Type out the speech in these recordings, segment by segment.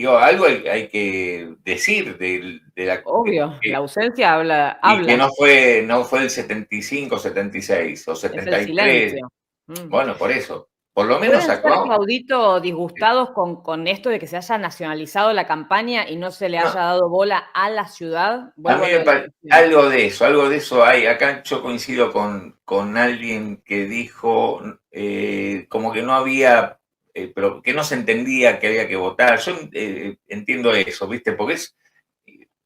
digo, algo hay que decir de la... Obvio, la ausencia Y que habla. no fue el 75, 76 o Es el 73. silencio. Mm. Bueno, por eso. Por lo menos ¿Pueden ser, actuamos. Claudito, disgustados con esto de que se haya nacionalizado la campaña y no se le No, haya dado bola a la ciudad? a Vuelvo mí a lo me de la parece gestión. algo de eso hay. Acá yo coincido con alguien que dijo como que no había, pero que no se entendía que había que votar. Yo entiendo eso, ¿viste? Porque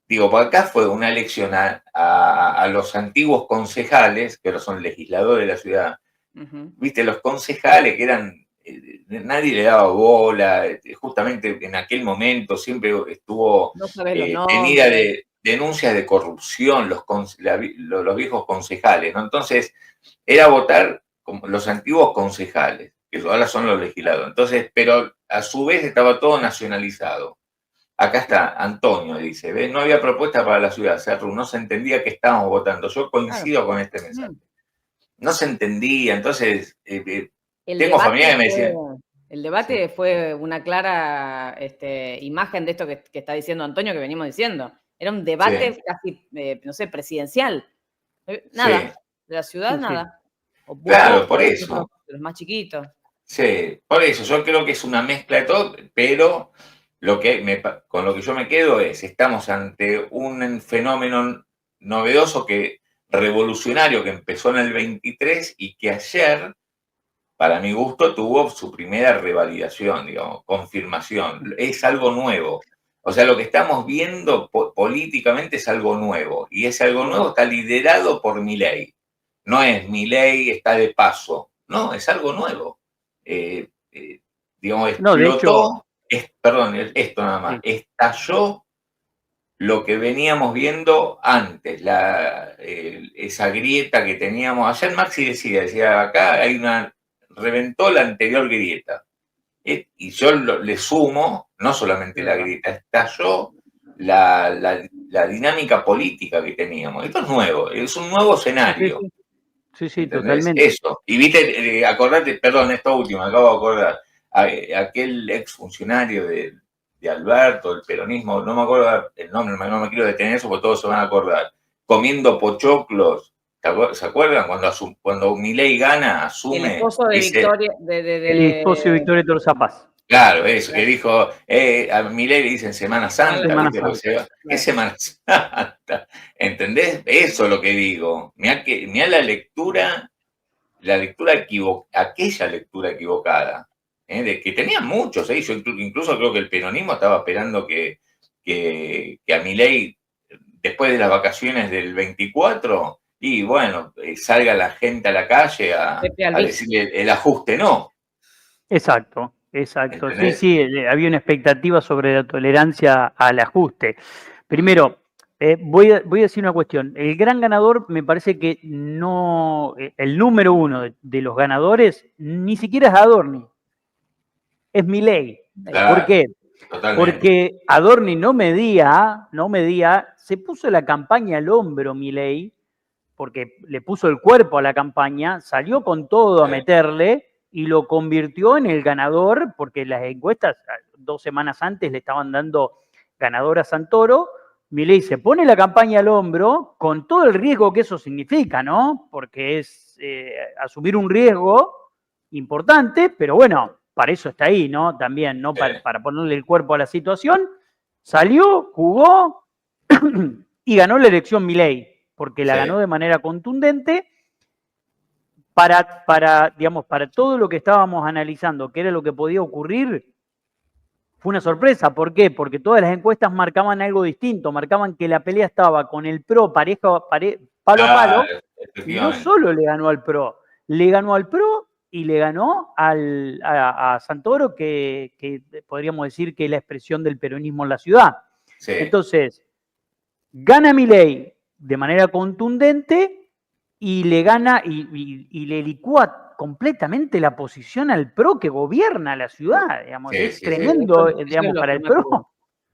digo, por acá fue una elección a los antiguos concejales, que ahora son legisladores de la ciudad, Ujú. viste, los concejales que eran, nadie le daba bola, justamente en aquel momento siempre estuvo No sabes los tenida nombres. de denuncias de corrupción los viejos concejales, ¿no? Entonces, era votar como los antiguos concejales, que ahora son los legisladores. Entonces, pero a su vez estaba todo nacionalizado. Acá está, Antonio dice, ¿ves? No había propuesta para la ciudad, no se entendía que estábamos votando. Yo Claro. coincido con este mensaje. Mm. No se entendía, entonces El tengo debate familiares que me fue, decían, el sí, debate fue una clara imagen de esto que está diciendo Antonio, que venimos diciendo. Era un sí, debate casi, no sé, presidencial. sí, Nada, de la ciudad Sí, sí. nada. O muy claro, por poco, eso, de los más chiquitos. sí, por eso, yo creo que es una mezcla de todo, pero con lo que yo me quedo es, estamos ante un fenómeno novedoso revolucionario que empezó en el 23 y que ayer, para mi gusto, tuvo su primera revalidación, digamos, confirmación. Es algo nuevo. O sea, lo que estamos viendo políticamente es algo nuevo. Y ese algo nuevo está liderado por Milei. No es Milei, está de paso. No, es algo nuevo. Eh, eh, digamos, No, de hecho, explotó, perdón, esto nada más, sí. estalló lo que veníamos viendo antes, esa grieta que teníamos. Ayer Maxi decía, acá hay reventó la anterior grieta. Y yo le sumo, no solamente Es la verdad. grieta, estalló la dinámica política que teníamos. Esto es nuevo, es un nuevo Sí, sí, escenario. sí. Sí, sí, ¿Entendés? totalmente. Eso. Y viste, acordate, perdón, esto último, acabo de acordar, aquel exfuncionario de Alberto, del peronismo, no me acuerdo el nombre, no me quiero detener eso porque todos se van a acordar, comiendo pochoclos, ¿se acuerdan? Cuando Milei gana, El asume, esposo de dice, Victoria, El esposo de Victoria Torza Paz. claro, eso, que dijo, a Milei le dicen Semana Santa, Semana ¿viste? Santa. ¿Qué claro. Semana Santa? ¿Entendés? Eso es lo que digo. Mirá la lectura aquella lectura equivocada, de que tenían muchos, yo incluso creo que el peronismo estaba esperando que a Milei, después de las vacaciones del 24, y bueno, salga la gente a la calle Pepe a Albizu. decirle el ajuste no, Exacto, exacto. Sí, ¿entendés? sí, había una expectativa sobre la tolerancia al ajuste. Primero, voy a decir una cuestión. El gran ganador me parece que no, el número uno de los ganadores ni siquiera es Adorni, es Milei. ¿Por Claro, qué? totalmente. Porque Adorni no medía, se puso la campaña al hombro Milei, porque le puso el cuerpo a la campaña, salió con todo a Sí, meterle y lo convirtió en el ganador, porque las encuestas 2 semanas antes le estaban dando ganador a Santoro. Milei se pone la campaña al hombro con todo el riesgo que eso significa, ¿no? Porque es asumir un riesgo importante, pero bueno, para eso está ahí, ¿no? También, ¿no? sí, Para ponerle el cuerpo a la situación. Salió, jugó y ganó la elección Milei, porque la sí. ganó de manera contundente digamos, para todo lo que estábamos analizando, que era lo que podía ocurrir, fue una sorpresa. ¿Por qué? Porque todas las encuestas marcaban algo distinto, marcaban que la pelea estaba con el PRO palo a palo, Claro, y no efectivamente. solo le ganó al PRO y le ganó a Santoro, que podríamos decir que es la expresión del peronismo en la ciudad. Sí. Entonces, gana Milei de manera contundente y le gana y le licúa completamente la posición al PRO que gobierna la ciudad. Digamos, Sí, es sí, sí. tremendo, Eso es digamos, lo para que el me ocurre.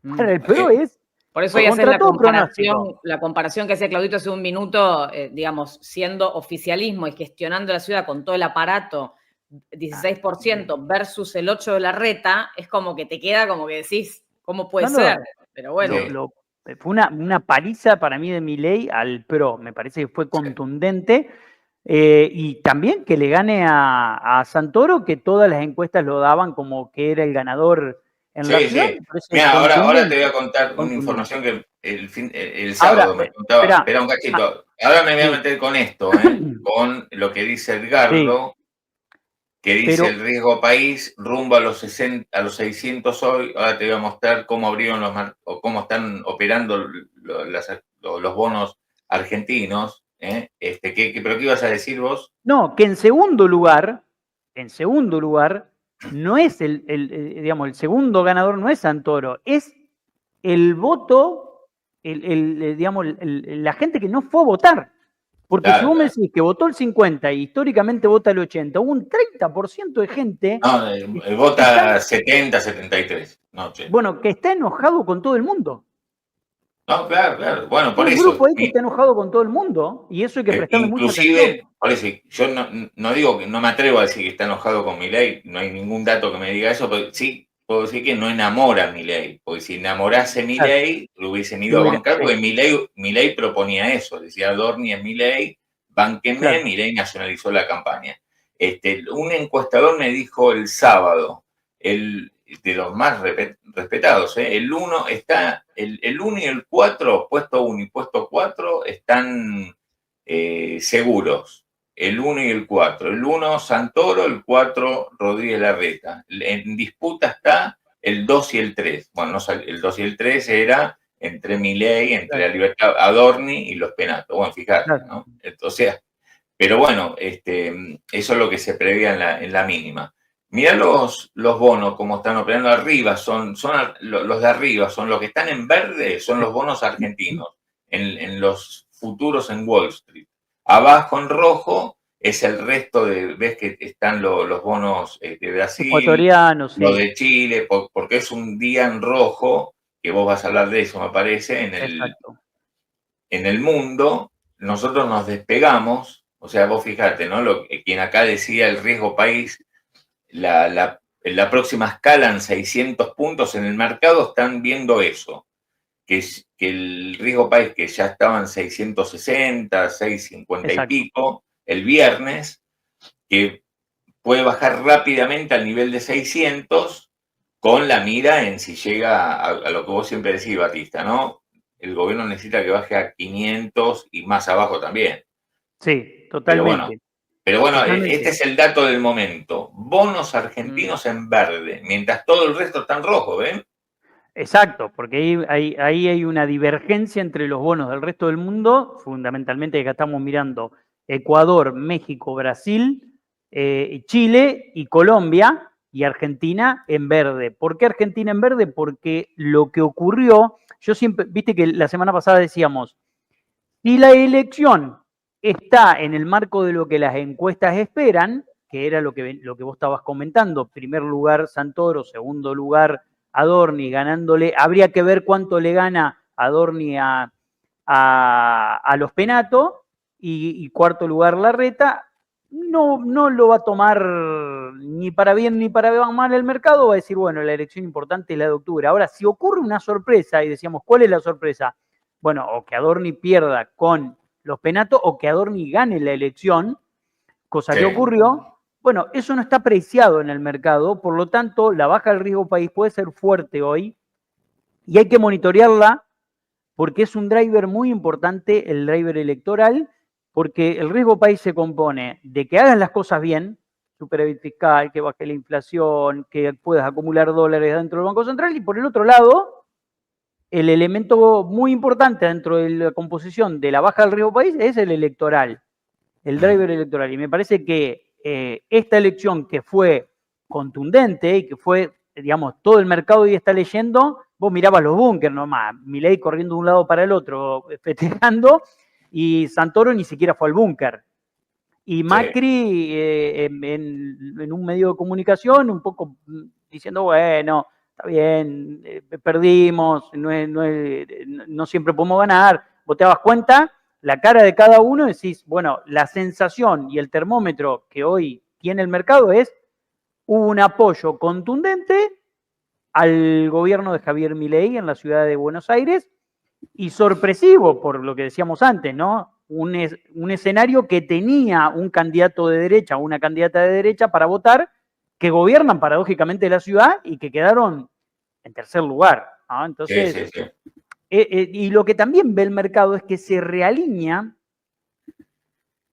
PRO. Para el PRO Eh, es Por eso voy a hacer contra todo pronóstico. la comparación que hacía Claudito hace un minuto, digamos, siendo oficialismo y gestionando la ciudad con todo el aparato, 16% versus el 8% de la reta, es como que te queda como que decís, ¿Cómo puede No, no, ser? Pero bueno. Sí. fue una paliza para mí de Milei al PRO, me parece que fue contundente. Y también que le gane a Santoro, que todas las encuestas lo daban como que era el ganador en la Sí, ciudad, sí. me parece Mira, ahora te voy a contundente. contar una Contundente. información que el Ahora, sábado me contaba. espera, Espera un cachito. Ahora me voy a sí, meter con esto, con lo que dice sí, Edgardo, que dice el pero riesgo país rumbo a los 600 hoy. Ahora te voy a mostrar cómo abrieron o cómo están operando los bonos argentinos. ¿Pero qué ibas a decir vos? no, que en segundo lugar, no es digamos, el segundo ganador no es Santoro, es el voto, digamos, la gente que no fue a votar. Porque si Claro, vos me claro. decís que votó el 50 y históricamente vota el 80, hubo un 30% de gente No, que está, vota 70, 73. No, 80. bueno, que está enojado con todo el mundo. No, claro, claro. Bueno, Hay por un eso. grupo ahí que está enojado con todo el mundo y eso hay que prestarle mucha Inclusive, atención. por eso, yo no digo que no me atrevo a decir que está enojado con Milei, no hay ningún dato que me diga eso, pero sí puedo decir que no enamora a Milei, porque si enamorase Claro, Milei, lo hubiesen ido a bancar, porque sí, Milei proponía eso, decía Dorni es Milei, bánquenme, claro. Milei nacionalizó la campaña. Un encuestador me dijo el sábado, de los más respetados, el 1 está, el 1 y el 4, puesto 1 y puesto 4 están seguros. El 1 y el 4. El 1 Santoro, el 4 Rodríguez Larreta. En disputa está el 2 y el 3. Bueno, no, el 2 y el 3 era entre Milei, entre Claro, la Libertad Adorni y los Penatos. Bueno, fíjate, claro. ¿no? O sea, pero bueno, eso es lo que se preveía en la mínima. Mirá los bonos, como están operando arriba, son los de arriba, son los que están en verde, son los bonos argentinos, en los futuros en Wall Street. Abajo en rojo es el resto ves que están los bonos de Brasil, Ecuatoriano, los sí, de Chile, porque es un día en rojo, que vos vas a hablar de eso, me parece, exacto. en el mundo. Nosotros nos despegamos, o sea, vos fijate, ¿no? Quien acá decía el riesgo país, la próxima escala en 600 puntos en el mercado están viendo eso, que el riesgo país que ya estaban 660, 650 y Exacto. pico el viernes, que puede bajar rápidamente al nivel de 600 con la mira en si llega a lo que vos siempre decís, Batista, ¿no? El gobierno necesita que baje a 500 y más abajo también. Sí, Pero bueno, totalmente. este es el dato del momento. Bonos argentinos en verde, mientras todo el resto está en rojo, ¿ven? Exacto, porque ahí hay una divergencia entre los bonos del resto del mundo, fundamentalmente que acá estamos mirando Ecuador, México, Brasil, Chile y Colombia y Argentina en verde. ¿Por qué Argentina en verde? Porque lo que ocurrió, yo siempre, viste que la semana pasada decíamos, si la elección está en el marco de lo que las encuestas esperan, que era lo que vos estabas comentando, primer lugar Santoro, segundo lugar Adorni, ganándole, habría que ver cuánto le gana Adorni a los Penato, y cuarto lugar Larreta. No lo va a tomar ni para bien ni para mal el mercado, va a decir, bueno, la elección importante es la de octubre. Ahora, si ocurre una sorpresa, y decíamos, ¿cuál es la sorpresa? Bueno, o que Adorni pierda con los Penato o que Adorni gane la elección, cosa que Sí. ocurrió. Bueno, eso no está apreciado en el mercado, por lo tanto, la baja del riesgo país puede ser fuerte hoy y hay que monitorearla porque es un driver muy importante, el driver electoral, porque el riesgo país se compone de que hagas las cosas bien, superávit fiscal, que baje la inflación, que puedas acumular dólares dentro del Banco Central, y por el otro lado, el elemento muy importante dentro de la composición de la baja del riesgo país es el electoral, el driver electoral. Y me parece que esta elección que fue contundente y que fue, digamos, todo el mercado hoy está leyendo, vos mirabas los búnkers nomás, Milei corriendo de un lado para el otro, festejando, y Santoro ni siquiera fue al búnker. Y Macri en un medio de comunicación un poco diciendo, bueno, está bien, perdimos, no siempre podemos ganar. Vos te das cuenta, la cara de cada uno, decís, bueno, la sensación y el termómetro que hoy tiene el mercado es un apoyo contundente al gobierno de Javier Milei en la ciudad de Buenos Aires, y sorpresivo, por lo que decíamos antes, ¿no? Un escenario que tenía un candidato de derecha o una candidata de derecha para votar, que gobiernan paradójicamente la ciudad y que quedaron en tercer lugar, ¿no? Entonces, Sí, sí, sí. Y lo que también ve el mercado es que se realinea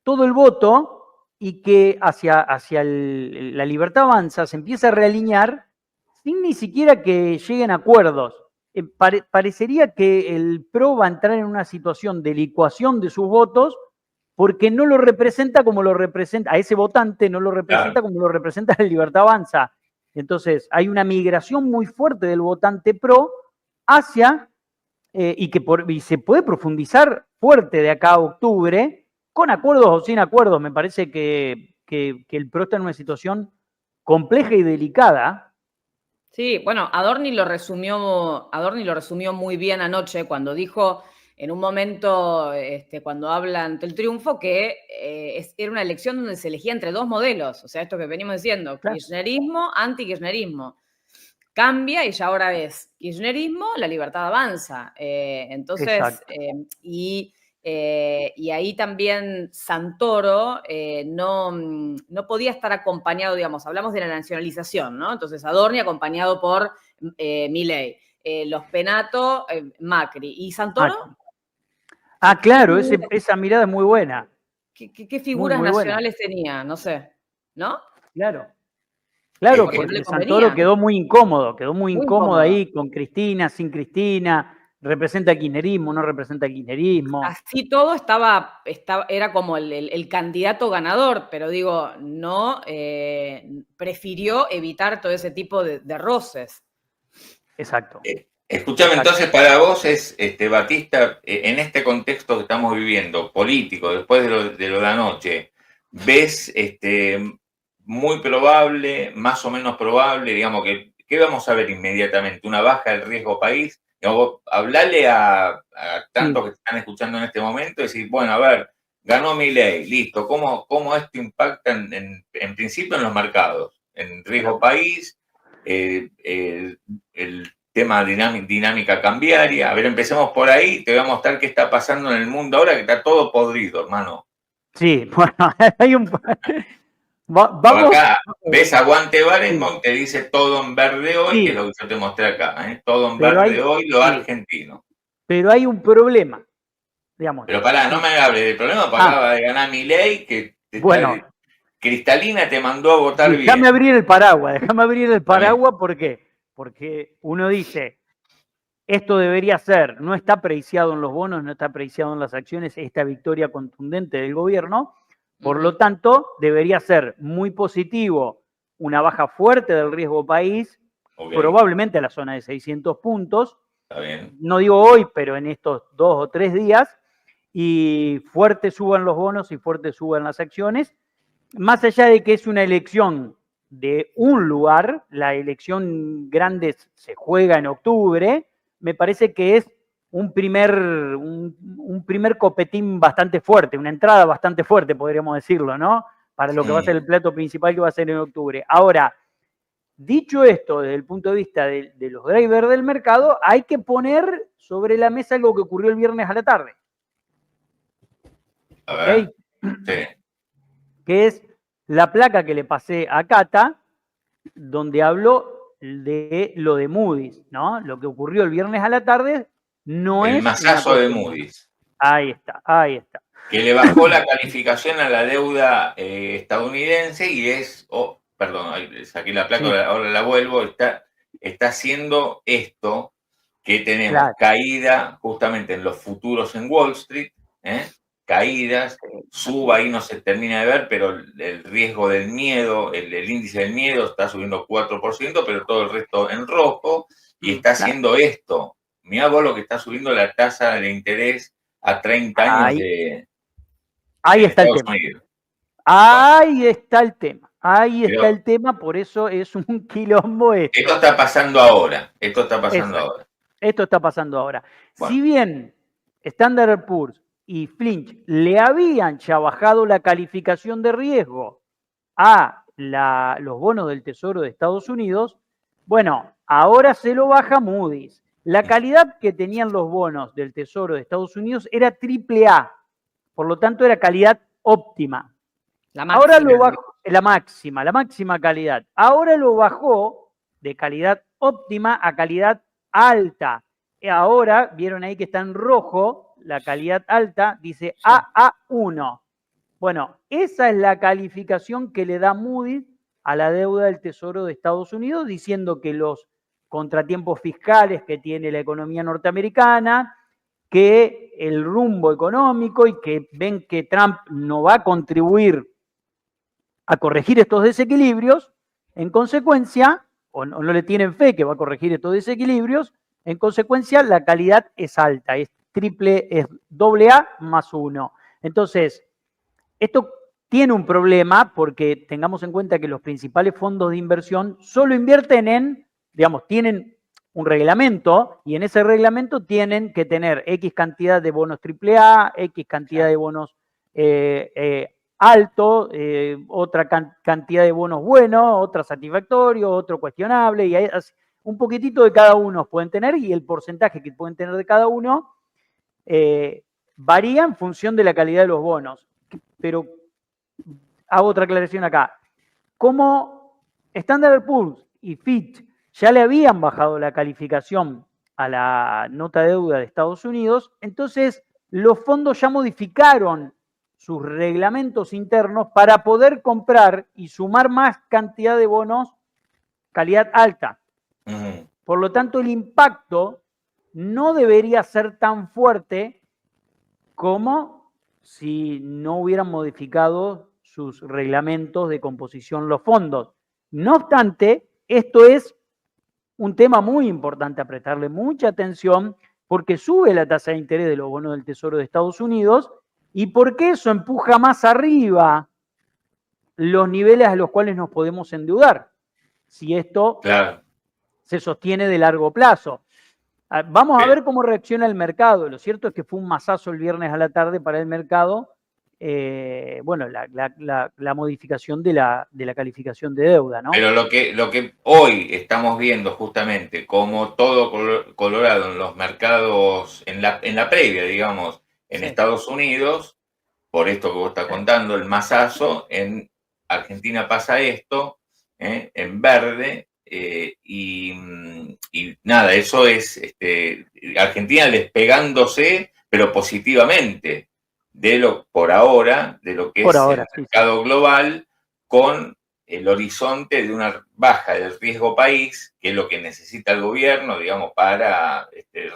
todo el voto y que hacia la Libertad Avanza se empieza a realinear sin ni siquiera que lleguen a acuerdos. Parecería que el PRO va a entrar en una situación de licuación de sus votos porque no lo representa como lo representa, a ese votante no lo representa como lo representa la Libertad Avanza. Entonces, hay una migración muy fuerte del votante PRO hacia, y se puede profundizar fuerte de acá a octubre, con acuerdos o sin acuerdos. Me parece que el PRO está en una situación compleja y delicada. Sí, bueno, Adorni lo resumió muy bien anoche cuando dijo en un momento, cuando habla ante el triunfo, que era una elección donde se elegía entre dos modelos, o sea, esto que venimos diciendo, Claro. kirchnerismo, anti-kirchnerismo. Cambia y ya ahora es kirchnerismo, la Libertad Avanza. Entonces, y ahí también Santoro no podía estar acompañado, digamos, hablamos de la nacionalización, ¿no? Entonces Adorni acompañado por Milei, los Penato, Macri, y Santoro. Claro, esa mirada es muy buena. ¿Qué figuras muy buena. nacionales tenía? No sé, ¿no? Claro, Porque porque no le Santoro convenía. quedó muy incómodo incómodo. ahí con Cristina, sin Cristina, representa el kirchnerismo, no representa el kirchnerismo. Así todo era como el candidato ganador, pero digo, no, prefirió evitar todo ese tipo de roces. Exacto. Escúchame, entonces para vos es, Batista, en este contexto que estamos viviendo, político, después de lo de anoche, ¿ves muy probable, más o menos probable, digamos, ¿qué vamos a ver inmediatamente? ¿Una baja del riesgo país? Digamos, hablarle a tantos que están escuchando en este momento y decir, bueno, a ver, ganó Milei, listo, ¿cómo esto impacta en principio en los mercados? En riesgo país, el tema dinámica cambiaria. A ver, empecemos por ahí, te voy a mostrar qué está pasando en el mundo ahora, que está todo podrido, hermano. Sí, bueno, hay un... Vamos... Acá ves Aguante Barenboim, te dice todo en verde hoy, que es lo que yo te mostré acá, ¿eh? Todo en verde hoy, lo argentino. Pero hay un problema, digamos. Pero pará, no me hables del problema, porque acaba de ganar Milei, que Cristalina te mandó a votar bien. Déjame abrir el paraguas, ¿por qué? Porque uno dice, esto debería ser, no está apreciado en los bonos, no está apreciado en las acciones, esta victoria contundente del gobierno, por lo tanto, debería ser muy positivo una baja fuerte del riesgo país, probablemente a la zona de 600 puntos, está bien. No digo hoy, pero en estos 2 o 3 días, y fuerte suban los bonos y fuerte suban las acciones, más allá de que es una elección de un lugar, la elección grande se juega en octubre, me parece que es un primer copetín bastante fuerte, una entrada bastante fuerte, podríamos decirlo, ¿no? Para lo que va a ser el plato principal que va a ser en octubre. Ahora, dicho esto, desde el punto de vista de los drivers del mercado, hay que poner sobre la mesa algo que ocurrió el viernes a la tarde. A ver, sí. Que es la placa que le pasé a Cata, donde habló de lo de Moody's, ¿no? Lo que ocurrió el viernes a la tarde no es... El masazo de Moody's. Ahí está. Que le bajó la calificación a la deuda estadounidense y es... perdón, saqué la placa, ahora la vuelvo, está haciendo esto que tenemos caída justamente en los futuros en Wall Street, caídas, suba ahí no se termina de ver, pero el riesgo del miedo, el índice del miedo está subiendo 4%, pero todo el resto en rojo, y está haciendo esto. Mirá vos lo que está subiendo la tasa de interés a 30 años Ahí está el tema. Ahí está el tema, por eso es un quilombo esto. Esto está pasando ahora. Esto está pasando ahora. Bueno. Si bien Standard & Poor's y Fitch le habían ya bajado la calificación de riesgo a los bonos del Tesoro de Estados Unidos, bueno, ahora se lo baja Moody's. La calidad que tenían los bonos del Tesoro de Estados Unidos era AAA, por lo tanto era calidad óptima. Ahora lo bajó, la máxima calidad. Ahora lo bajó de calidad óptima a calidad alta. Y ahora, vieron ahí que está en rojo, la calidad alta, dice AA1. Bueno, esa es la calificación que le da Moody's a la deuda del Tesoro de Estados Unidos, diciendo que los contratiempos fiscales que tiene la economía norteamericana, que el rumbo económico y que ven que Trump no va a contribuir a corregir estos desequilibrios, en consecuencia, o no le tienen fe que va a corregir estos desequilibrios, en consecuencia la calidad es alta, es AA más 1. Entonces, esto tiene un problema porque tengamos en cuenta que los principales fondos de inversión solo invierten en, digamos, tienen un reglamento y en ese reglamento tienen que tener X cantidad de bonos AAA, X cantidad de bonos alto, otra cantidad de bonos buenos, otra satisfactorio, otro cuestionable, y hay un poquitito de cada uno pueden tener y el porcentaje que pueden tener de cada uno varía en función de la calidad de los bonos. Pero hago otra aclaración acá. Como Standard & Poor's y Fitch ya le habían bajado la calificación a la nota de deuda de Estados Unidos, entonces los fondos ya modificaron sus reglamentos internos para poder comprar y sumar más cantidad de bonos calidad alta. Por lo tanto, el impacto no debería ser tan fuerte como si no hubieran modificado sus reglamentos de composición los fondos. No obstante, esto es un tema muy importante a prestarle mucha atención porque sube la tasa de interés de los bonos del Tesoro de Estados Unidos y porque eso empuja más arriba los niveles a los cuales nos podemos endeudar, si esto se sostiene de largo plazo. Vamos a ver cómo reacciona el mercado. Lo cierto es que fue un masazo el viernes a la tarde para el mercado, bueno, la modificación de la calificación de deuda, ¿no? Pero lo que hoy estamos viendo justamente como todo colorado en los mercados, en la previa, digamos, en Estados Unidos, por esto que vos estás contando, el masazo, en Argentina pasa esto, en verde, y nada, eso es Argentina despegándose, pero positivamente, por ahora, de lo que es el mercado global, con el horizonte de una baja del riesgo país, que es lo que necesita el gobierno, digamos, para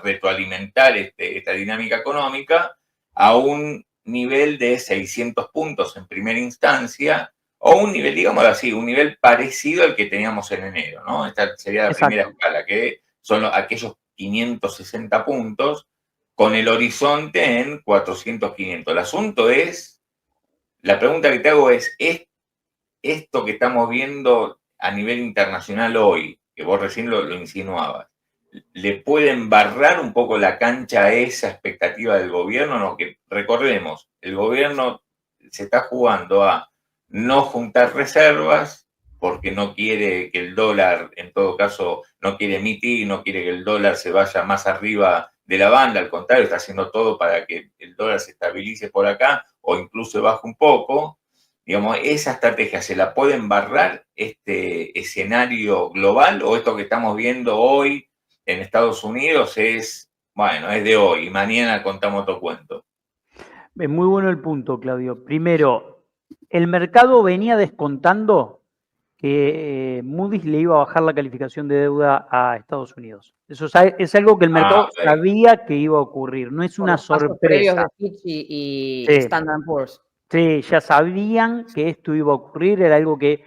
retroalimentar esta dinámica económica, a un nivel de 600 puntos en primera instancia, o un nivel, digamos así, un nivel parecido al que teníamos en enero, ¿no? Esta sería la primera escala, que son aquellos 560 puntos, con el horizonte en 400, 500. El asunto es, la pregunta que te hago es esto que estamos viendo a nivel internacional hoy, que vos recién lo insinuabas, ¿le puede embarrar un poco la cancha a esa expectativa del gobierno? No, que recordemos, el gobierno se está jugando a no juntar reservas porque no quiere que el dólar, en todo caso, no quiere emitir, no quiere que el dólar se vaya más arriba de la banda, al contrario, está haciendo todo para que el dólar se estabilice por acá o incluso baje un poco. Digamos, ¿esa estrategia se la puede embarrar este escenario global o esto que estamos viendo hoy en Estados Unidos es de hoy y mañana contamos otro cuento? Es muy bueno el punto, Claudio. Primero, el mercado venía descontando que Moody's le iba a bajar la calificación de deuda a Estados Unidos. Eso es algo que el mercado sabía que iba a ocurrir, no es una sorpresa. De Fitch y Standard & Poor's. Sí, ya sabían que esto iba a ocurrir, era algo que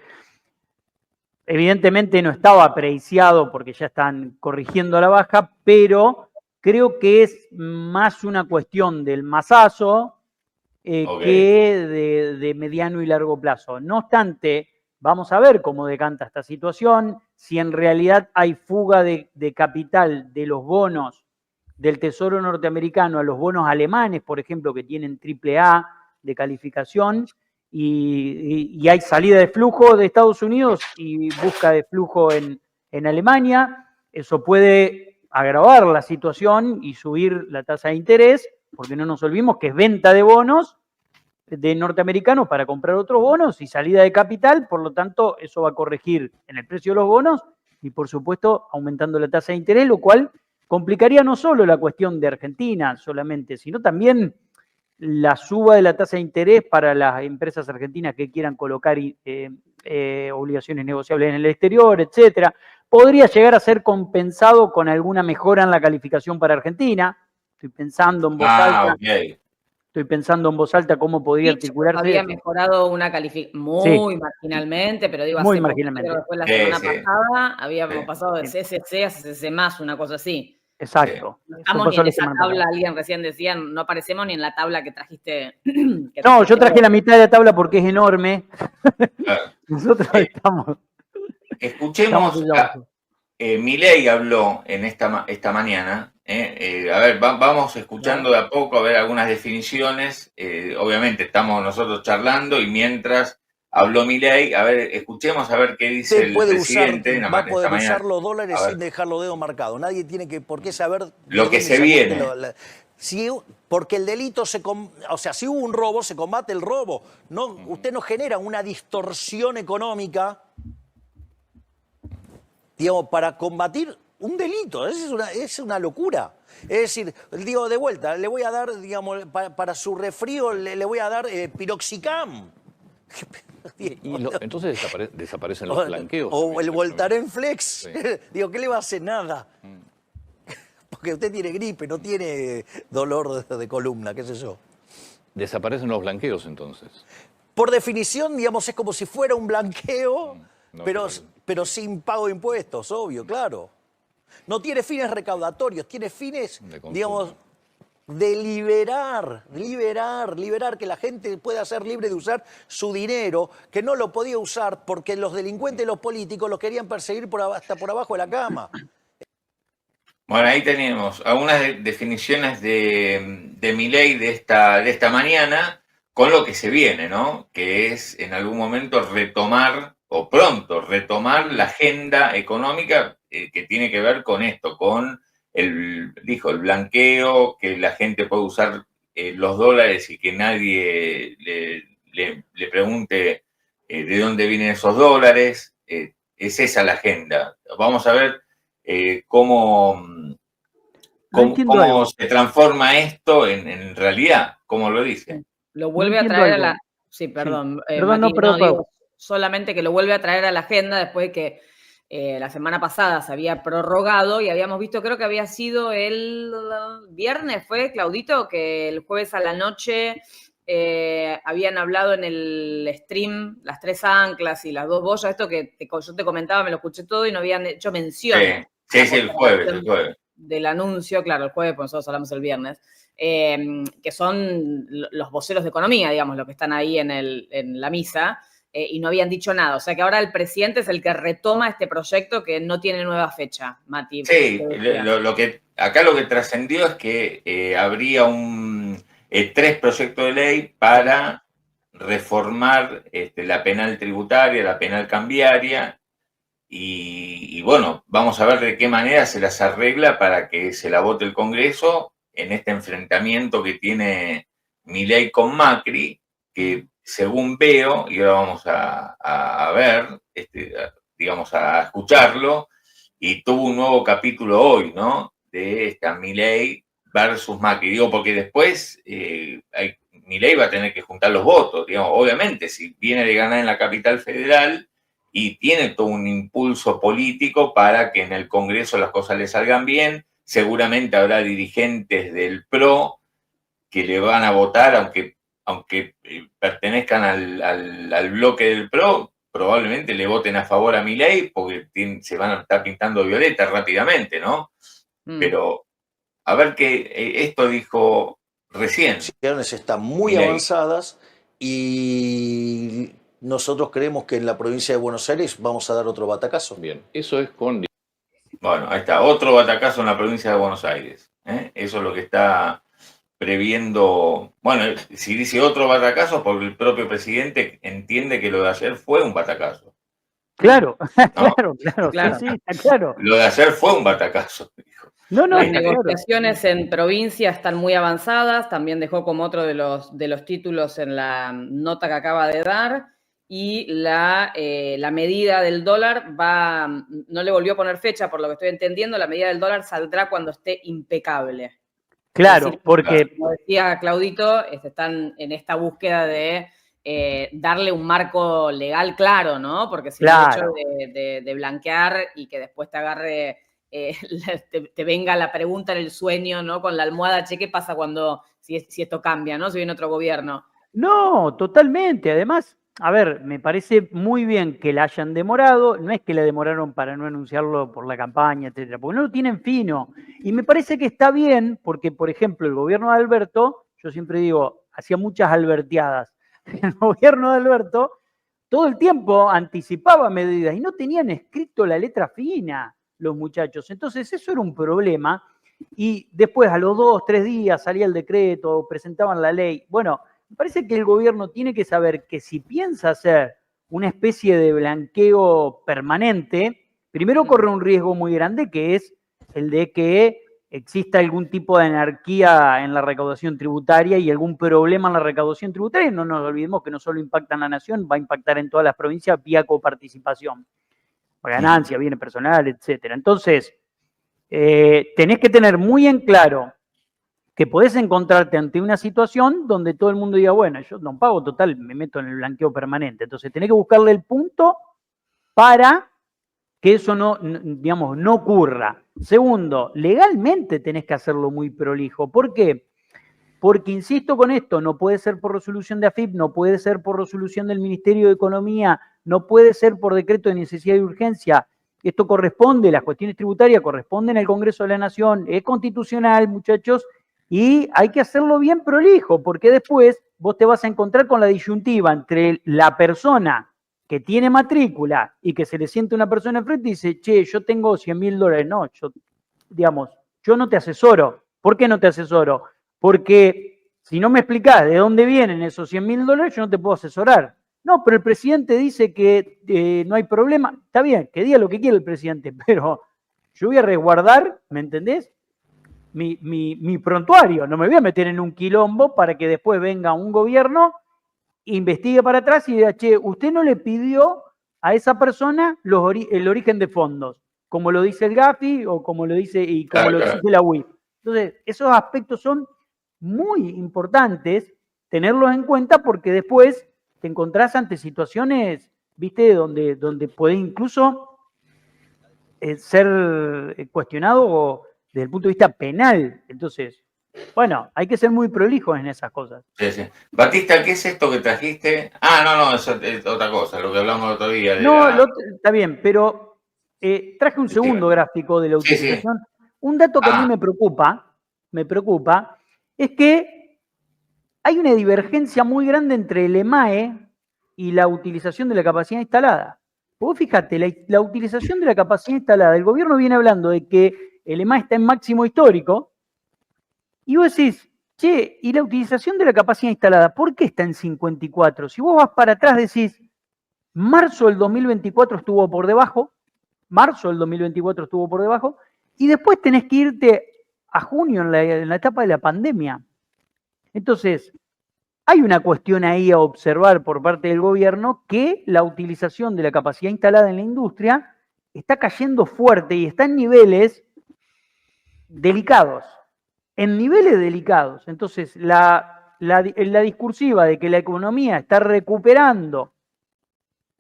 evidentemente no estaba preciado porque ya están corrigiendo a la baja, pero creo que es más una cuestión del masazo que de mediano y largo plazo. No obstante, vamos a ver cómo decanta esta situación, si en realidad hay fuga de capital de los bonos del Tesoro norteamericano a los bonos alemanes, por ejemplo, que tienen AAA de calificación, y hay salida de flujo de Estados Unidos y busca de flujo en Alemania. Eso puede agravar la situación y subir la tasa de interés, porque no nos olvidemos que es venta de bonos de norteamericanos para comprar otros bonos y salida de capital, por lo tanto, eso va a corregir en el precio de los bonos y, por supuesto, aumentando la tasa de interés, lo cual complicaría no solo la cuestión de Argentina solamente, sino también la suba de la tasa de interés para las empresas argentinas que quieran colocar obligaciones negociables en el exterior, etcétera. Podría llegar a ser compensado con alguna mejora en la calificación para Argentina. Estoy pensando en voz alta. Okay. Estoy pensando en voz alta cómo podría articularse. Había mejorado una calificación muy marginalmente, pero digo, muy hace marginalmente. Poco, creo que fue la semana pasada, habíamos pasado de CCC a CCC más, una cosa así. Exacto. No estamos ni en esa tabla, alguien recién decía, no aparecemos ni en la tabla que trajiste. No, yo traje la mitad de la tabla porque es enorme. Claro. Nosotros estamos... Escuchemos, Milei habló en esta mañana. A ver, vamos escuchando de a poco, a ver algunas definiciones. Obviamente estamos nosotros charlando y mientras habló Milei, a ver, escuchemos a ver qué dice el presidente. Va a poder usar los dólares sin dejar los dedos marcados. Nadie tiene por qué saber lo que se viene. Porque el delito o sea, si hubo un robo, se combate el robo. No, usted no genera una distorsión económica, digamos, para combatir un delito. Es una locura. Es decir, digo, de vuelta, le voy a dar, digamos, para su resfrío, le voy a dar piroxicam. Entonces desaparecen los blanqueos. O el Voltaren Flex. Sí. Digo, ¿qué le va a hacer? Nada. Porque usted tiene gripe, no tiene dolor de columna, qué sé yo. Desaparecen los blanqueos, entonces. Por definición, digamos, es como si fuera un blanqueo, pero sin pago de impuestos, obvio, claro. No tiene fines recaudatorios, tiene fines, digamos, de liberar, que la gente pueda ser libre de usar su dinero, que no lo podía usar porque los delincuentes y los políticos los querían perseguir hasta por abajo de la cama. Bueno, ahí tenemos algunas definiciones de Milei de esta mañana con lo que se viene, ¿no? Que es en algún momento retomar la agenda económica que tiene que ver con esto, con el blanqueo, que la gente puede usar los dólares y que nadie le pregunte de dónde vienen esos dólares. Es esa la agenda. Vamos a ver cómo se transforma esto en realidad, como lo dice. Lo vuelve a traer a la... Sí, perdón. Sí. Perdón, digo, solamente que lo vuelve a traer a la agenda después de que la semana pasada se había prorrogado y habíamos visto, creo que había sido el viernes, ¿fue, Claudito? Que el jueves a la noche habían hablado en el stream las 3 anclas y las 2 boyas, esto que yo te comentaba, me lo escuché todo y no habían hecho mención. Sí, el jueves. Del anuncio, claro, el jueves, pues nosotros hablamos el viernes, que son los voceros de economía, digamos, los que están ahí en la misa, y no habían dicho nada. O sea que ahora el presidente es el que retoma este proyecto que no tiene nueva fecha, Mati. Sí, acá lo que trascendió es que habría 3 proyectos de ley para reformar la penal tributaria, la penal cambiaria, y bueno, vamos a ver de qué manera se las arregla para que se la vote el Congreso en este enfrentamiento que tiene Milei con Macri, que según veo, y ahora vamos a ver, digamos, a escucharlo, y tuvo un nuevo capítulo hoy, ¿no? De esta Milei versus Macri. Digo, porque después Milei va a tener que juntar los votos, digamos, obviamente, si viene de ganar en la capital federal y tiene todo un impulso político para que en el Congreso las cosas le salgan bien, seguramente habrá dirigentes del PRO que le van a votar, aunque pertenezcan al bloque del PRO, probablemente le voten a favor a Milei porque se van a estar pintando violeta rápidamente, ¿no? Pero a ver qué esto dijo recién. Las situaciones están muy avanzadas y nosotros creemos que en la provincia de Buenos Aires vamos a dar otro batacazo. Bien, eso es con... Bueno, ahí está, otro batacazo en la provincia de Buenos Aires. Eso es lo que está previendo. Bueno, si dice otro batacazo, porque el propio presidente entiende que lo de ayer fue un batacazo. Claro, No. claro, sí, está claro. Lo de ayer fue un batacazo, dijo. No, Las claro. negociaciones en provincia están muy avanzadas, también dejó como otro de los títulos en la nota que acaba de dar, y la medida del dólar no le volvió a poner fecha, por lo que estoy entendiendo, la medida del dólar saldrá cuando esté impecable. Claro, Es decir, porque... como decía Claudito, están en esta búsqueda de darle un marco legal claro, ¿no? Porque si no, el hecho de blanquear y que después te agarre, te venga la pregunta en el sueño, ¿no? Con la almohada, che, ¿qué pasa si esto cambia, ¿no? Si viene otro gobierno. No, totalmente. Además, a ver, me parece muy bien que la hayan demorado. No es que la demoraron para no anunciarlo por la campaña, etcétera, porque no lo tienen fino. Y me parece que está bien, porque, por ejemplo, el gobierno de Alberto, yo siempre digo, hacía muchas alberteadas. El gobierno de Alberto todo el tiempo anticipaba medidas y no tenían escrito la letra fina los muchachos. Entonces, eso era un problema. Y después, a los 2, 3 días, salía el decreto, presentaban la ley. Bueno, me parece que el gobierno tiene que saber que si piensa hacer una especie de blanqueo permanente, primero corre un riesgo muy grande, que es el de que exista algún tipo de anarquía en la recaudación tributaria y algún problema en la recaudación tributaria. No nos olvidemos que no solo impacta en la nación, va a impactar en todas las provincias vía coparticipación, ganancia, bienes personales, etcétera. Entonces, tenés que tener muy en claro que podés encontrarte ante una situación donde todo el mundo diga, bueno, yo no pago total, me meto en el blanqueo permanente. Entonces tenés que buscarle el punto para que eso no ocurra. Segundo, legalmente tenés que hacerlo muy prolijo. ¿Por qué? Porque, insisto con esto, no puede ser por resolución de AFIP, no puede ser por resolución del Ministerio de Economía, no puede ser por decreto de necesidad y urgencia. Esto corresponde, las cuestiones tributarias corresponden al Congreso de la Nación, es constitucional, muchachos, y hay que hacerlo bien prolijo, porque después vos te vas a encontrar con la disyuntiva entre la persona que tiene matrícula y que se le siente una persona enfrente y dice, che, yo tengo $100.000. No, yo no te asesoro. ¿Por qué no te asesoro? Porque si no me explicás de dónde vienen esos $100.000, yo no te puedo asesorar. No, pero el presidente dice que no hay problema. Está bien, que diga lo que quiera el presidente, pero yo voy a resguardar, ¿me entendés? Mi prontuario. No me voy a meter en un quilombo para que después venga un gobierno, investigue para atrás y diga, che, usted no le pidió a esa persona el origen de fondos, como lo dice el GAFI o como lo dice y como lo exige la UIF. Entonces, esos aspectos son muy importantes tenerlos en cuenta porque después te encontrás ante situaciones, viste, donde podés incluso ser cuestionado desde el punto de vista penal. Entonces, bueno, hay que ser muy prolijos en esas cosas. Sí, sí. Batista, ¿qué es esto que trajiste? No, eso es otra cosa, lo que hablamos el otro día. Está bien, pero traje un segundo gráfico de la utilización. Sí. Un dato que a mí me preocupa, es que hay una divergencia muy grande entre el EMAE y la utilización de la capacidad instalada. Vos fíjate, la utilización de la capacidad instalada, el gobierno viene hablando de que el EMAE está en máximo histórico, y vos decís, che, ¿y la utilización de la capacidad instalada por qué está en 54? Si vos vas para atrás decís, marzo del 2024 estuvo por debajo, y después tenés que irte a junio en la etapa de la pandemia. Entonces, hay una cuestión ahí a observar por parte del gobierno que la utilización de la capacidad instalada en la industria está cayendo fuerte y está en niveles delicados. Entonces, la discursiva de que la economía está recuperando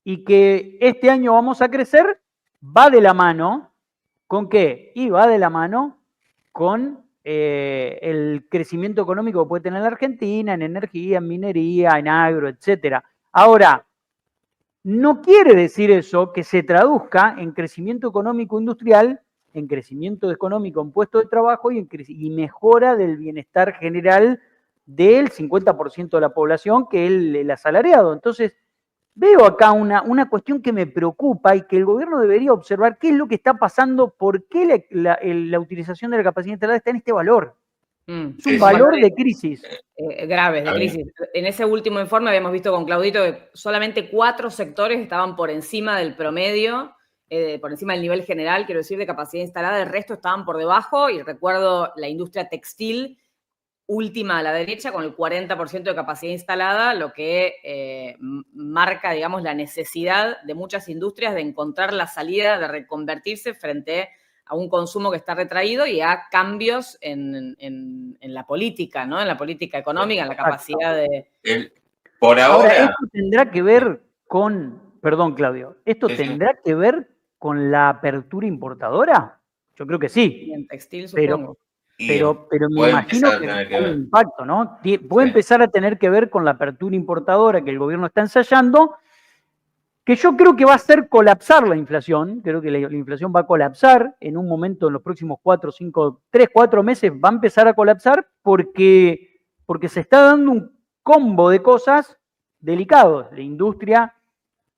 y que este año vamos a crecer, va de la mano, ¿con qué? Y va de la mano con el crecimiento económico que puede tener la Argentina en energía, en minería, en agro, etc. Ahora, no quiere decir eso que se traduzca en crecimiento económico industrial, en crecimiento económico en puestos de trabajo y mejora del bienestar general del 50% de la población, que es el asalariado. Entonces, veo acá una cuestión que me preocupa y que el gobierno debería observar qué es lo que está pasando, por qué la utilización de la capacidad instalada está en este valor. Es un valor de crisis. Graves, de crisis. En ese último informe habíamos visto con Claudito que solamente 4 sectores estaban por encima del promedio, por encima del nivel general, quiero decir, de capacidad instalada. El resto estaban por debajo, y recuerdo la industria textil, última a la derecha, con el 40% de capacidad instalada, lo que marca, digamos, la necesidad de muchas industrias de encontrar la salida, de reconvertirse frente a un consumo que está retraído y a cambios en la política, ¿no? En la política económica, en la capacidad de... Por ahora... esto tendrá que ver con... Perdón, Claudio. ¿Esto tendrá que ver con la apertura importadora? Yo creo que sí. Y en textil, supongo. Pero me imagino que hay un impacto, ¿no? Puede empezar a tener que ver con la apertura importadora que el gobierno está ensayando, que yo creo que va a hacer colapsar la inflación. Creo que la inflación va a colapsar en un momento, en los próximos 3, 4 meses va a empezar a colapsar porque se está dando un combo de cosas delicados. La industria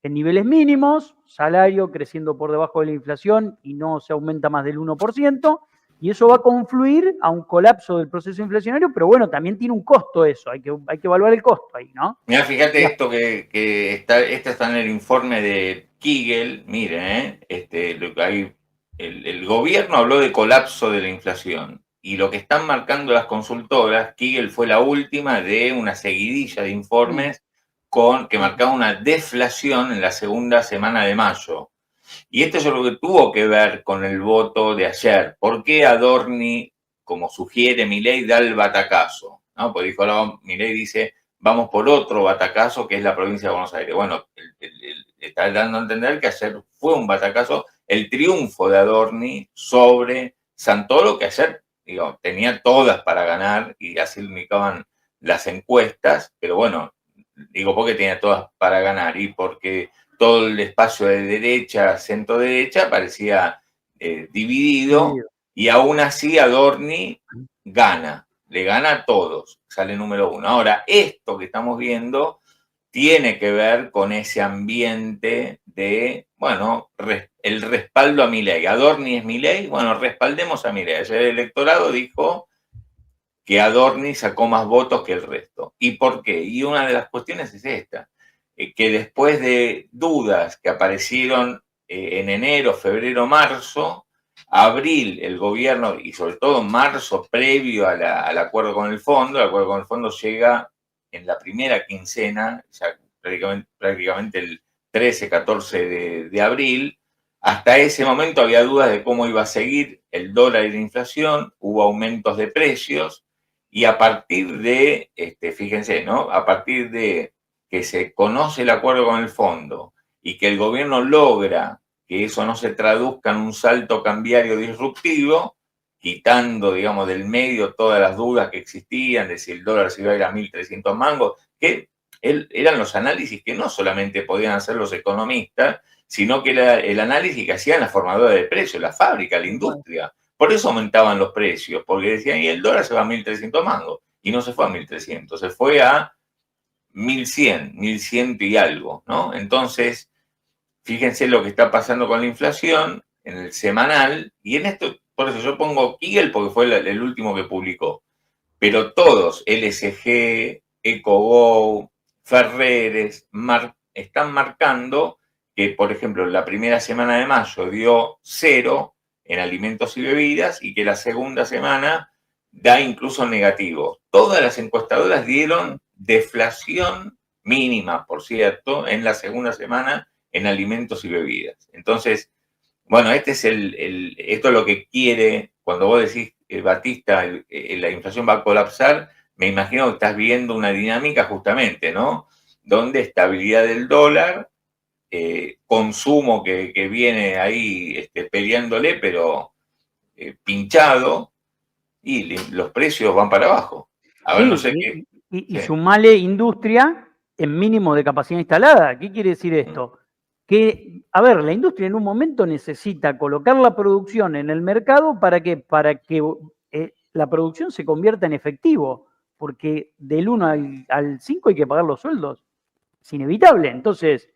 en niveles mínimos, salario creciendo por debajo de la inflación y no se aumenta más del 1%, y eso va a confluir a un colapso del proceso inflacionario, pero bueno, también tiene un costo eso, hay que evaluar el costo ahí, ¿no? Mira, fíjate esto que está en el informe de Kigel, miren, el gobierno habló de colapso de la inflación, y lo que están marcando las consultoras, Kigel fue la última de una seguidilla de informes que marcaba una deflación en la segunda semana de mayo. Y esto es lo que tuvo que ver con el voto de ayer. ¿Por qué Adorni, como sugiere Milei, da el batacazo? ¿No? Porque Milei dice, vamos por otro batacazo, que es la provincia de Buenos Aires. Bueno, está dando a entender que ayer fue un batacazo el triunfo de Adorni sobre Santoro, que ayer tenía todas para ganar, y así lo indicaban las encuestas, pero bueno, ¿por qué tenía todas para ganar? Y porque todo el espacio de derecha, centro-derecha, parecía dividido, y aún así Adorni gana, le gana a todos, sale número 1. Ahora, esto que estamos viendo tiene que ver con ese ambiente de, el respaldo a Milei. Adorni es Milei, respaldemos a Milei. Ayer el electorado dijo que Adorni sacó más votos que el resto. ¿Y por qué? Y una de las cuestiones es esta, que después de dudas que aparecieron en enero, febrero, marzo, abril el gobierno, y sobre todo marzo, previo al acuerdo con el fondo, el acuerdo con el fondo llega en la primera quincena, ya prácticamente el 13, 14 de abril. Hasta ese momento había dudas de cómo iba a seguir el dólar y la inflación, hubo aumentos de precios, y a partir de, fíjense, ¿no? A partir de que se conoce el acuerdo con el fondo y que el gobierno logra que eso no se traduzca en un salto cambiario disruptivo, quitando, digamos, del medio todas las dudas que existían de si el dólar se iba a ir a 1.300 mangos, que eran los análisis que no solamente podían hacer los economistas, sino que era el análisis que hacían las formadoras de precios, la fábrica, la industria. Por eso aumentaban los precios, porque decían, y el dólar se va a 1.300 mangos, y no se fue a 1.300, se fue a 1.100 y algo, ¿no? Entonces, fíjense lo que está pasando con la inflación en el semanal, y en esto, por eso yo pongo Kigel porque fue el último que publicó, pero todos, LSG, EcoGo, Ferreres, están marcando que, por ejemplo, la primera semana de mayo dio 0 en alimentos y bebidas, y que la segunda semana da incluso negativo. Todas las encuestadoras dieron deflación mínima, por cierto, en la segunda semana en alimentos y bebidas. Entonces, esto es lo que quiere, cuando vos decís, Batista, la inflación va a colapsar, me imagino que estás viendo una dinámica justamente, ¿no? Donde estabilidad del dólar, consumo que viene ahí peleándole, pero pinchado, y los precios van para abajo. A ver, no sé qué. Y sumale industria en mínimo de capacidad instalada. ¿Qué quiere decir esto? Que, a ver, la industria en un momento necesita colocar la producción en el mercado para que la producción se convierta en efectivo, porque del 1 al 5 hay que pagar los sueldos. Es inevitable. Entonces,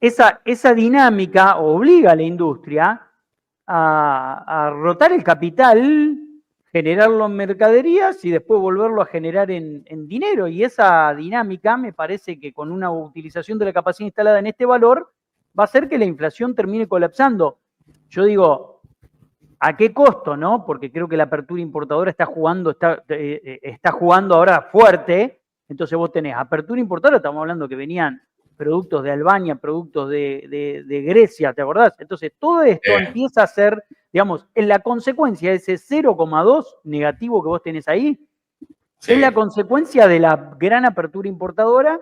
esa dinámica obliga a la industria a rotar el capital generarlo en mercaderías y después volverlo a generar en dinero. Y esa dinámica me parece que con una utilización de la capacidad instalada en este valor va a hacer que la inflación termine colapsando. Yo digo, ¿a qué costo, no? Porque creo que la apertura importadora está jugando ahora fuerte. Entonces vos tenés apertura importadora, estamos hablando que venían productos de Albania, productos de Grecia, ¿te acordás? Entonces todo esto empieza a ser, digamos, en la consecuencia de ese 0,2 negativo que vos tenés ahí, es la consecuencia de la gran apertura importadora,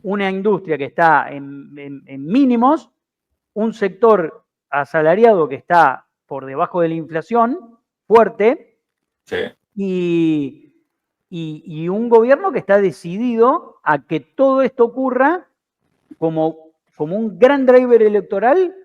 una industria que está en mínimos, un sector asalariado que está por debajo de la inflación, fuerte, y un gobierno que está decidido a que todo esto ocurra como un gran driver electoral,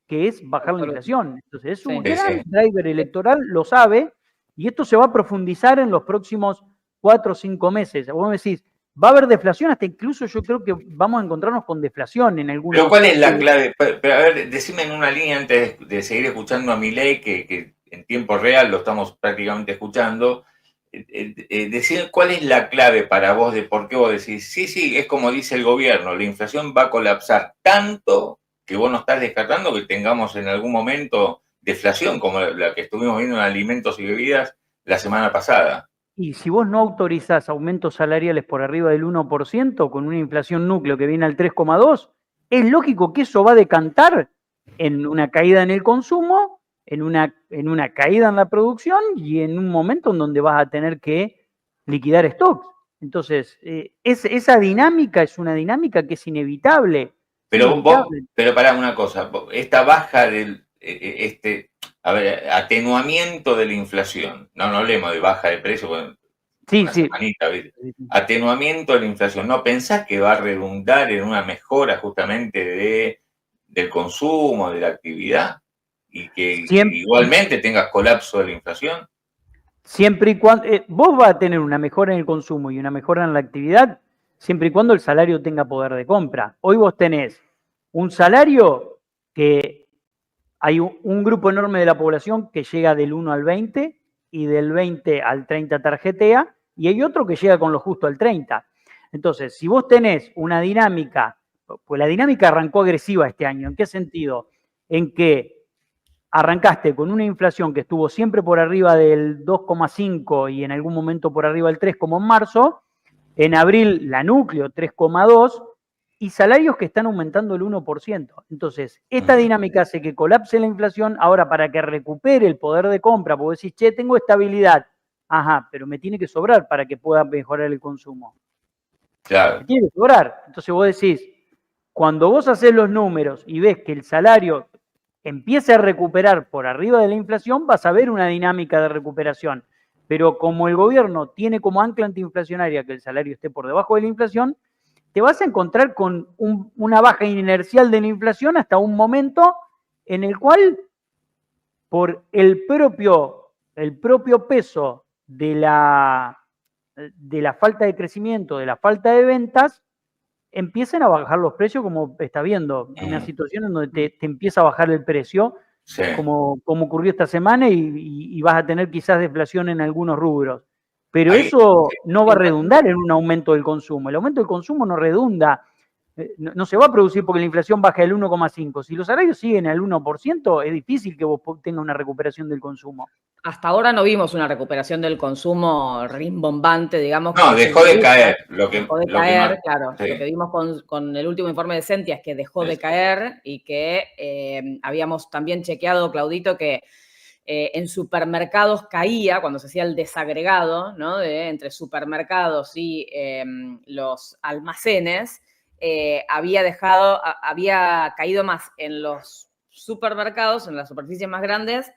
que es bajar la inflación. Entonces es un gran driver electoral, lo sabe, y esto se va a profundizar en los próximos 4 o 5 meses. Vos me decís, va a haber deflación, hasta incluso yo creo que vamos a encontrarnos con deflación en algunos. Pero ¿cuál es la clave? Pero a ver, decime en una línea antes de seguir escuchando a Milei, que en tiempo real lo estamos prácticamente escuchando. Decir cuál es la clave para vos de por qué vos decís, sí, es como dice el gobierno, la inflación va a colapsar tanto que vos no estás descartando que tengamos en algún momento deflación como la que estuvimos viendo en alimentos y bebidas la semana pasada. Y si vos no autorizás aumentos salariales por arriba del 1%, con una inflación núcleo que viene al 3,2%, es lógico que eso va a decantar en una caída en el consumo, en una caída en la producción y en un momento en donde vas a tener que liquidar stocks. Entonces, esa dinámica es una dinámica que es inevitable. Pero pará una cosa, esta baja del atenuamiento de la inflación, no hablemos de baja de precio, sí. Semanita, atenuamiento de la inflación, ¿no pensás que va a redundar en una mejora justamente del consumo, de la actividad? Y que igualmente tengas colapso de la inflación. Siempre y cuando vos vas a tener una mejora en el consumo y una mejora en la actividad, siempre y cuando el salario tenga poder de compra. Hoy vos tenés un salario que hay un grupo enorme de la población que llega del 1 al 20 y del 20 al 30 tarjetea, y hay otro que llega con lo justo al 30. Entonces, si vos tenés una dinámica, pues la dinámica arrancó agresiva este año. ¿En qué sentido? En que arrancaste con una inflación que estuvo siempre por arriba del 2,5 y en algún momento por arriba del 3, como en marzo. En abril, la núcleo, 3,2, y salarios que están aumentando el 1%. Entonces, esta dinámica hace que colapse la inflación. Ahora, para que recupere el poder de compra, porque decís, che, tengo estabilidad. Ajá, pero me tiene que sobrar para que pueda mejorar el consumo. Claro. Me tiene que sobrar. Entonces vos decís, cuando vos haces los números y ves que el salario empiece a recuperar por arriba de la inflación, vas a ver una dinámica de recuperación. Pero como el gobierno tiene como ancla antiinflacionaria que el salario esté por debajo de la inflación, te vas a encontrar con una baja inercial de la inflación hasta un momento en el cual, por el propio peso de la falta de crecimiento, de la falta de ventas, empiecen a bajar los precios, como está viendo, una situación en donde te empieza a bajar el precio, como ocurrió esta semana, y vas a tener quizás deflación en algunos rubros. Pero eso no va a redundar en un aumento del consumo. El aumento del consumo no redunda, no se va a producir porque la inflación baja del 1,5. Si los salarios siguen al 1%, es difícil que vos tengas una recuperación del consumo. Hasta ahora no vimos una recuperación del consumo rimbombante, digamos. No, dejó de caer. Claro. Sí. Lo que vimos con el último informe de Sentia es que dejó de caer y que habíamos también chequeado, Claudito, que en supermercados caía cuando se hacía el desagregado, ¿no? Entre supermercados y los almacenes, había caído más en los supermercados, en las superficies más grandes,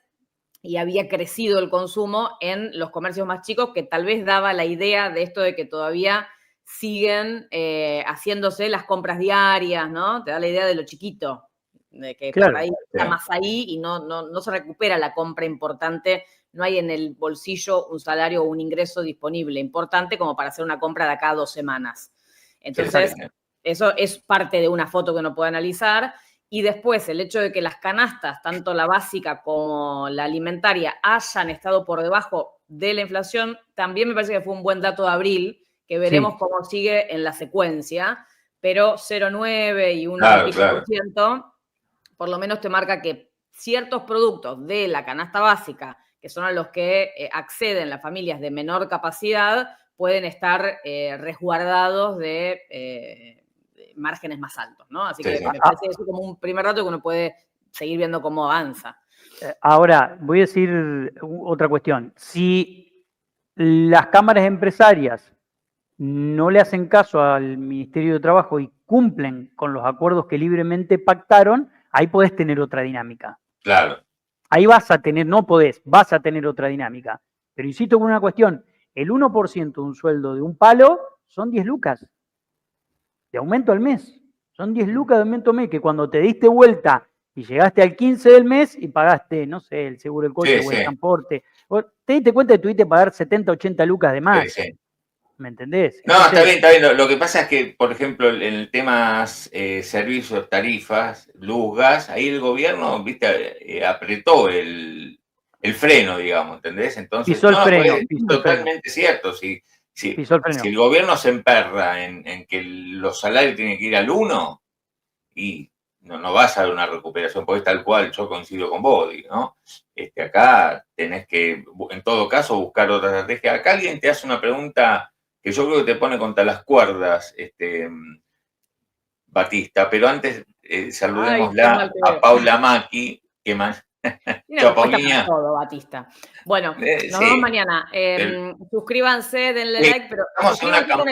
y había crecido el consumo en los comercios más chicos, que tal vez daba la idea de esto de que todavía siguen haciéndose las compras diarias, ¿no? Te da la idea de lo chiquito, de que claro, por ahí está más ahí y no se recupera la compra importante, no hay en el bolsillo un salario o un ingreso disponible importante como para hacer una compra de acá a 2 semanas. Entonces, eso es parte de una foto que uno puede analizar. Y después el hecho de que las canastas, tanto la básica como la alimentaria, hayan estado por debajo de la inflación, también me parece que fue un buen dato de abril, que veremos cómo sigue en la secuencia, pero 0,9 y 1,5%, por lo menos te marca que ciertos productos de la canasta básica, que son a los que acceden las familias de menor capacidad, pueden estar resguardados de márgenes más altos, ¿no? Así que me parece eso como un primer dato que uno puede seguir viendo cómo avanza. Ahora, voy a decir otra cuestión. Si las cámaras empresarias no le hacen caso al Ministerio de Trabajo y cumplen con los acuerdos que libremente pactaron, ahí podés tener otra dinámica. Claro. Ahí vas a tener, no podés, vas a tener otra dinámica. Pero insisto con una cuestión, el 1% de un sueldo de un palo son 10 lucas de aumento al mes. Son 10 lucas de aumento al mes, que cuando te diste vuelta y llegaste al 15 del mes y pagaste, no sé, el seguro del coche o el transporte, te diste cuenta que tuviste que pagar 70, 80 lucas de más. ¿Me entendés? No, entonces, está bien. Lo que pasa es que, por ejemplo, en el tema servicios, tarifas, luz, gas, ahí el gobierno, viste, apretó el freno, digamos, ¿entendés? Entonces, pisó el freno. Es totalmente cierto. Si el gobierno se emperra en que los salarios tienen que ir al 1, y no vas a dar una recuperación, porque es tal cual, yo coincido con vos, ¿no? Acá tenés que, en todo caso, buscar otra estrategia. Acá alguien te hace una pregunta que yo creo que te pone contra las cuerdas, Batista, pero antes saludémosla a Paula Maki, que más. Chao, Paulinha. Todo, Batista. Bueno, nos vemos mañana. Suscríbanse, denle like, pero suscríbanse con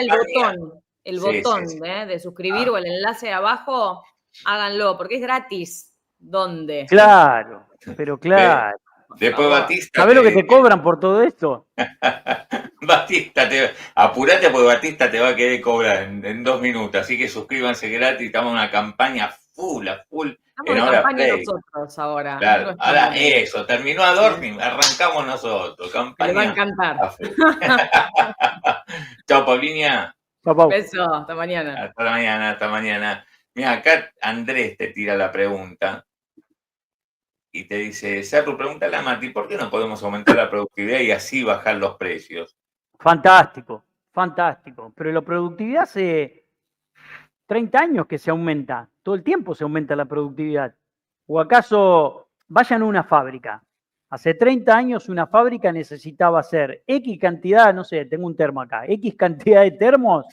el botón de suscribir o el enlace de abajo, háganlo, porque es gratis. ¿Dónde? Claro, pero claro. Después Batista. ¿Sabés lo que te cobran por todo esto? Batista, apurate porque Batista te va a querer cobrar en 2 minutos. Así que suscríbanse gratis, estamos en una campaña full. Estamos en campaña nosotros ahora. Claro, ahora eso, terminó Adorni, arrancamos nosotros. Campaña. Le va a encantar. Chao, Paulinha. Un beso, hasta mañana. Hasta mañana. Mira, acá Andrés te tira la pregunta. Y te dice, Cerru, pregúntale a Mati, ¿por qué no podemos aumentar la productividad y así bajar los precios? Fantástico. Pero la productividad hace 30 años que se aumenta. Todo el tiempo se aumenta la productividad. ¿O acaso vayan a una fábrica? Hace 30 años una fábrica necesitaba hacer X cantidad, no sé, tengo un termo acá, X cantidad de termos,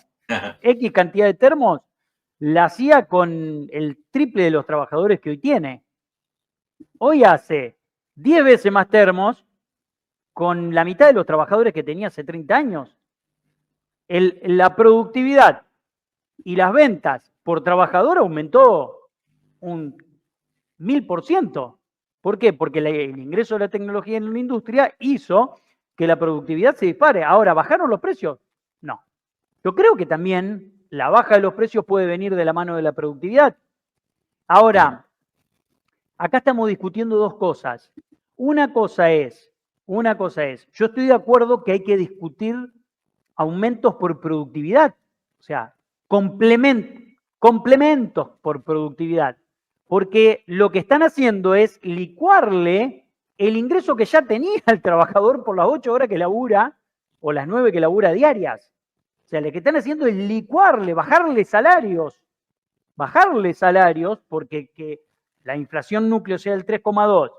la hacía con el triple de los trabajadores que hoy tiene. Hoy hace 10 veces más termos con la mitad de los trabajadores que tenía hace 30 años. La productividad y las ventas por trabajador aumentó un 1000%. ¿Por qué? Porque el ingreso de la tecnología en la industria hizo que la productividad se dispare. Ahora, ¿bajaron los precios? No. Yo creo que también la baja de los precios puede venir de la mano de la productividad. Ahora, acá estamos discutiendo dos cosas. Una cosa es, yo estoy de acuerdo que hay que discutir aumentos por productividad, o sea, complementos por productividad, porque lo que están haciendo es licuarle el ingreso que ya tenía el trabajador por las 8 horas que labura o las 9 que labura diarias. O sea, lo que están haciendo es licuarle, bajarle salarios, porque que la inflación núcleo sea del 3,2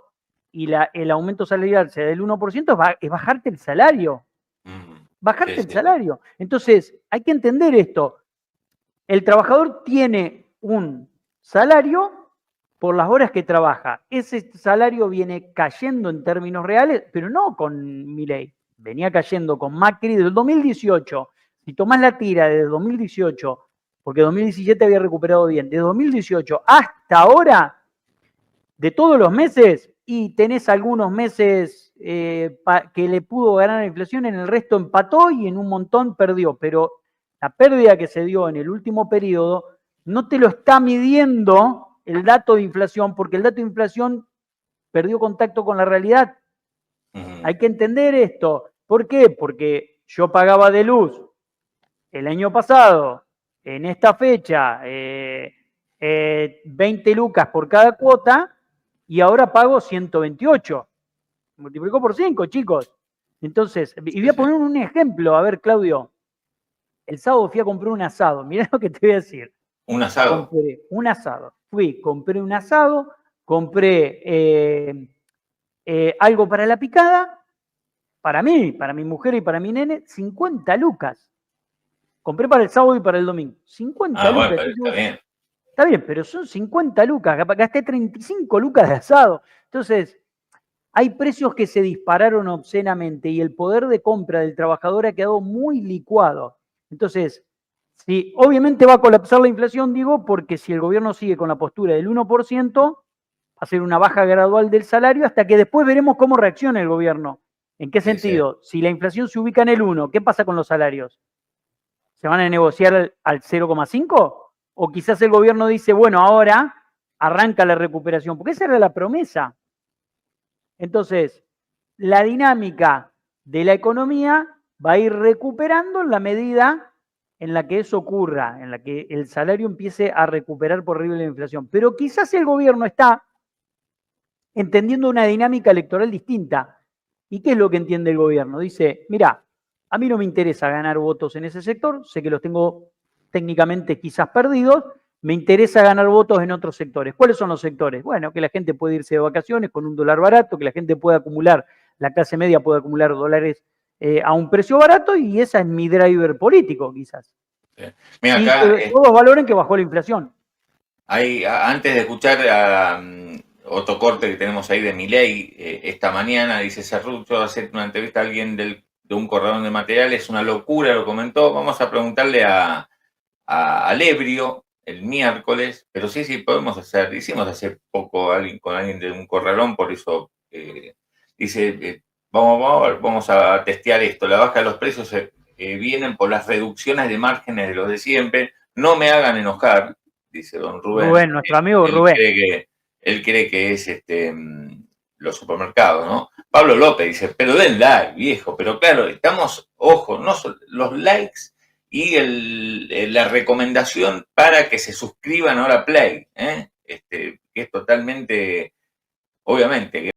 y el aumento salarial sea del 1%, es bajarte el salario. Bajarte el salario. Entonces, hay que entender esto. El trabajador tiene un salario por las horas que trabaja. Ese salario viene cayendo en términos reales, pero no con Milei. Venía cayendo con Macri desde el 2018. Si tomás la tira desde 2018, porque 2017 había recuperado bien, de 2018 hasta ahora, de todos los meses, y tenés algunos meses que le pudo ganar la inflación, en el resto empató y en un montón perdió, pero la pérdida que se dio en el último periodo no te lo está midiendo el dato de inflación, porque el dato de inflación perdió contacto con la realidad. Hay que entender esto. ¿Por qué? Porque yo pagaba de luz el año pasado, en esta fecha, 20 lucas por cada cuota y ahora pago 128. Multiplicó por 5, chicos. Entonces, y voy a poner un ejemplo. A ver, Claudio. El sábado fui a comprar un asado. Mirá lo que te voy a decir. ¿Un asado? Compré un asado. Compré un asado, compré algo para la picada, para mí, para mi mujer y para mi nene, 50 lucas. Compré para el sábado y para el domingo. 50 lucas. Bueno, pero está bien. Está bien, pero son 50 lucas. Gasté 35 lucas de asado. Entonces, hay precios que se dispararon obscenamente y el poder de compra del trabajador ha quedado muy licuado. Entonces, sí, obviamente va a colapsar la inflación, digo, porque si el gobierno sigue con la postura del 1%, va a ser una baja gradual del salario hasta que después veremos cómo reacciona el gobierno. ¿En qué sentido? Sí. Si la inflación se ubica en el 1, ¿qué pasa con los salarios? ¿Se van a negociar al 0,5? O quizás el gobierno dice, bueno, ahora arranca la recuperación, porque esa era la promesa. Entonces, la dinámica de la economía va a ir recuperando en la medida en la que eso ocurra, en la que el salario empiece a recuperar por arriba de la inflación. Pero quizás el gobierno está entendiendo una dinámica electoral distinta. ¿Y qué es lo que entiende el gobierno? Dice, mira, a mí no me interesa ganar votos en ese sector, sé que los tengo técnicamente quizás perdidos, me interesa ganar votos en otros sectores. ¿Cuáles son los sectores? Bueno, que la gente puede irse de vacaciones con un dólar barato, que la gente pueda acumular, la clase media puede acumular dólares a un precio barato y esa es mi driver político, quizás. Sí. Mira, acá, y todos valoren que bajó la inflación. Antes de escuchar a otro corte que tenemos ahí de Milei, esta mañana, dice Serrucho, hacer una entrevista a alguien de un corralón de materiales, una locura, lo comentó. Vamos a preguntarle a Lebrio el miércoles, pero sí podemos hacer, hicimos hace poco con alguien de un corralón, por eso dice, vamos a testear esto, la baja de los precios vienen por las reducciones de márgenes de los de siempre, no me hagan enojar, dice don Rubén. Rubén, nuestro amigo Rubén. Él cree que es los supermercados, ¿no? Pablo López dice, pero den like, viejo, pero claro, estamos, ojo, no los likes y la recomendación para que se suscriban ahora a Play, que es totalmente, obviamente,